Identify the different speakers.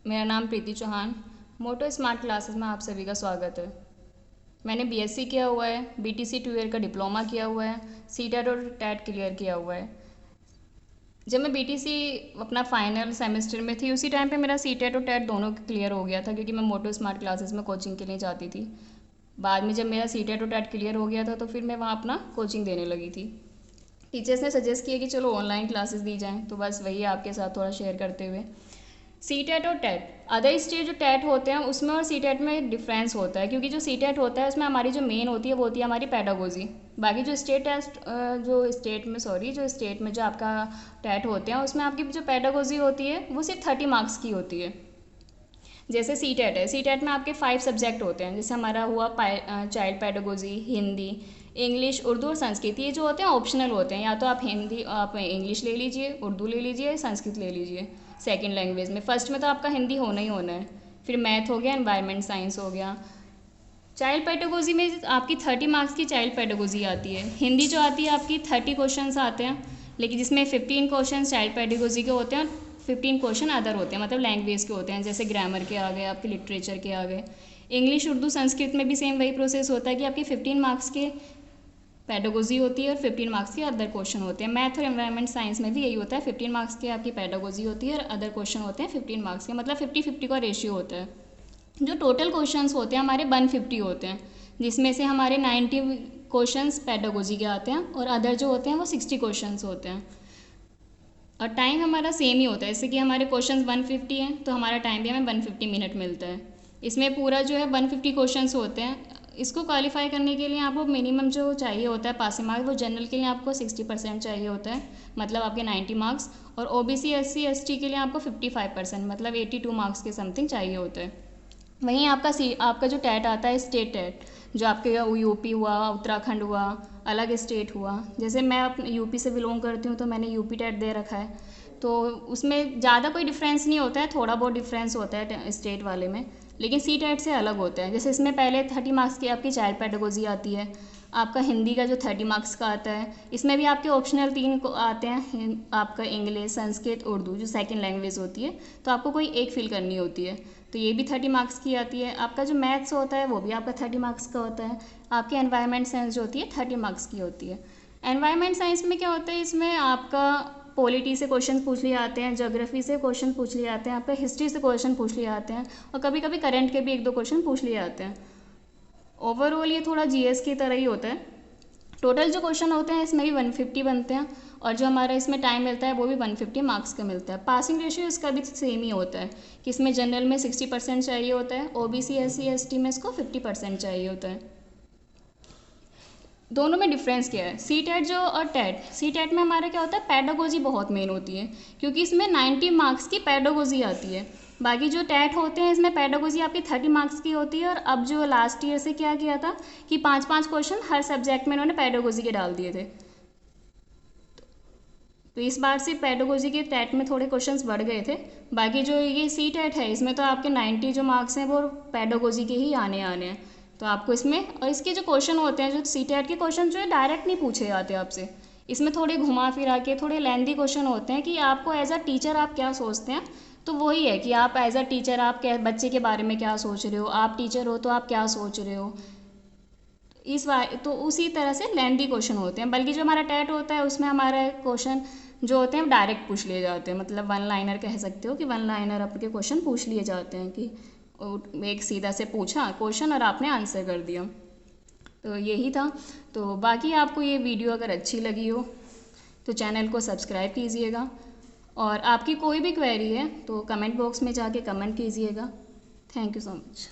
Speaker 1: मेरा नाम प्रीति चौहान। मोटो smart classes में आप सभी का स्वागत है। मैंने बीएससी किया हुआ है, बीटीसी 2 ईयर का डिप्लोमा किया हुआ है, सीटेट और टेट क्लियर किया हुआ है। जब मैं बीटीसी अपना फाइनल सेमेस्टर में थी उसी टाइम पे मेरा सीटेट और टेट दोनों क्लियर हो गया था, क्योंकि मैं मोटो स्मार्ट क्लासेस में कोचिंग के लिए जाती थी। बाद में जब मेरा सीटेट और टेट क्लियर हो गया था तो फिर मैं वहाँ अपना कोचिंग देने लगी थी। टीचर्स ने सजेस्ट किया कि चलो ऑनलाइन क्लासेस दी जाएँ, तो बस वही आपके साथ थोड़ा शेयर करते हुए। सी टेट और टेट, अदर स्टेट जो टेट होते हैं उसमें और सी टेट में डिफरेंस होता है, क्योंकि जो सी टेट होता है उसमें हमारी जो मेन होती है वो होती है हमारी पैडागोजी। बाकी जो स्टेट टेस्ट जो स्टेट में जो आपका टेट होते हैं उसमें आपकी जो पैडागोजी होती है वो सिर्फ 30 मार्क्स की होती है। जैसे सी टेट है, सी टेट में आपके 5 सब्जेक्ट होते हैं, जैसे हमारा हुआ child pedagogy, Hindi, English, Urdu और संस्कृत। ये जो होते हैं ऑप्शनल होते हैं, या तो आप इंग्लिश ले लीजिए, उर्दू ले लीजिए, संस्कृत ले लीजिए सेकंड लैंग्वेज में। फर्स्ट में तो आपका हिंदी होना ही होना है। फिर मैथ हो गया, एनवायरनमेंट साइंस हो गया। चाइल्ड पैडागोजी में आपकी 30 मार्क्स की चाइल्ड पैडागोजी आती है। हिंदी जो आती है आपकी 30 क्वेश्चन आते हैं, लेकिन जिसमें 15 क्वेश्चन चाइल्ड पैडागोजी के होते हैं और 15 क्वेश्चन अदर होते हैं, मतलब लैंग्वेज के होते हैं, जैसे ग्रामर के आ गए, आपके लिटरेचर के आ गए। इंग्लिश, उर्दू, संस्कृत में भी सेम वही प्रोसेस होता है कि आपकी 15 मार्क्स के पैडागोजी होती है और 15 मार्क्स के अदर क्वेश्चन होते हैं। मैथ और एनवायरनमेंट साइंस में भी यही होता है, 15 मार्क्स के आपकी पैडागोजी होती है और अदर क्वेश्चन होते हैं 15 मार्क्स के, मतलब 50-50 का रेशियो होता है। जो टोटल क्वेश्चंस होते हैं हमारे 150 होते हैं, जिसमें से हमारे 90 क्वेश्चंस पैडागोजी के आते हैं और अदर जो होते हैं वो 60 क्वेश्चंस होते हैं। और टाइम हमारा सेम ही होता है, जैसे कि हमारे क्वेश्चंस 150 हैं तो हमारा टाइम भी हमें 150 मिनट मिलता है। इसमें पूरा जो है 150 क्वेश्चंस होते हैं। इसको क्वालिफाई करने के लिए आपको मिनिमम जो चाहिए होता है पासिंग मार्क्स, वो जनरल के लिए आपको 60% चाहिए होता है, मतलब आपके 90 मार्क्स। और ओबीसी, एससी, एसटी के लिए आपको 55%, मतलब 82 मार्क्स के समथिंग चाहिए होता है। वहीं आपका जो टैट आता है, स्टेट टैट, जो आपके यूपी हुआ, उत्तराखंड हुआ, अलग स्टेट हुआ। जैसे मैं अपने यूपी से बिलोंग करती हूँ तो मैंने यूपी टैट दे रखा है, तो उसमें ज़्यादा कोई डिफरेंस नहीं होता है, थोड़ा बहुत डिफरेंस होता है स्टेट वाले में, लेकिन सी टैट से अलग होता है। जैसे इसमें पहले 30 मार्क्स की आपकी चाइल्ड पैडागोजी आती है, आपका हिंदी का जो 30 मार्क्स का आता है, इसमें भी आपके ऑप्शनल 3 को आते हैं, आपका इंग्लिश, संस्कृत, उर्दू जो सेकंड लैंग्वेज होती है, तो आपको कोई एक फिल करनी होती है, तो ये भी 30 मार्क्स की आती है। आपका जो मैथ्स होता है वो भी आपका 30 मार्क्स का होता है। आपकी एनवायरनमेंट साइंस जो होती है 30 मार्क्स की होती है। एनवायरनमेंट साइंस में क्या होता है, इसमें आपका पॉलिटी से क्वेश्चन पूछ लिए आते हैं, ज्योग्राफी से क्वेश्चन पूछ लिए आते हैं, आपका हिस्ट्री से क्वेश्चन पूछ लिए आते हैं, और कभी कभी करंट के भी 1-2 क्वेश्चन पूछ लिए आते हैं। ओवरऑल ये थोड़ा जीएस की तरह ही होता है। टोटल जो क्वेश्चन होते हैं इसमें भी 150 बनते हैं, और जो हमारा इसमें टाइम मिलता है वो भी 150 मार्क्स का मिलता है। पासिंग रेशियो इसका भी सेम ही होता है कि इसमें जनरल में 60% चाहिए होता है, ओबीसी, एससी, एसटी में इसको 50% चाहिए होता है। दोनों में डिफरेंस क्या है, सी टेट जो और टेट, सी टेट में हमारा क्या होता है, पैडागोजी बहुत मेन होती है, क्योंकि इसमें 90 मार्क्स की पैडागोजी आती है। बाकी जो टेट होते हैं इसमें पैडागोजी आपकी 30 मार्क्स की होती है, और अब जो लास्ट ईयर से क्या किया था कि 5-5 क्वेश्चन हर सब्जेक्ट में इन्होंने पैडागोजी के डाल दिए थे। तो इस बार से पैडागोजी के टेट में थोड़े क्वेश्चंस बढ़ गए थे। बाकी जो ये सी टेट है इसमें तो आपके 90 जो मार्क्स हैं वो पैडागोजी के ही आने हैं, तो आपको इसमें, और इसके जो क्वेश्चन होते हैं, जो सी टेट के क्वेश्चन जो है डायरेक्ट नहीं पूछे जाते आपसे, इसमें थोड़े घुमा फिरा के थोड़े लेंदी क्वेश्चन होते हैं कि आपको एज अ टीचर आप क्या सोचते हैं। तो वही है कि आप एज अ टीचर आप क्या बच्चे के बारे में क्या सोच रहे हो, आप टीचर हो तो आप क्या सोच रहे हो, इस बार तो उसी तरह से लेंदी क्वेश्चन होते हैं। बल्कि जो हमारा टेट होता है उसमें हमारे क्वेश्चन जो होते हैं डायरेक्ट पूछ लिए जाते हैं, मतलब 1 लाइनर कह सकते हो कि 1 लाइनर आपके क्वेश्चन पूछ लिए जाते हैं, कि एक सीधा से पूछा क्वेश्चन और आपने आंसर कर दिया। तो यही था। तो बाकी आपको ये वीडियो अगर अच्छी लगी हो तो चैनल को सब्सक्राइब कीजिएगा, और आपकी कोई भी क्वेरी है तो कमेंट बॉक्स में जाके कमेंट कीजिएगा। Thank you so much.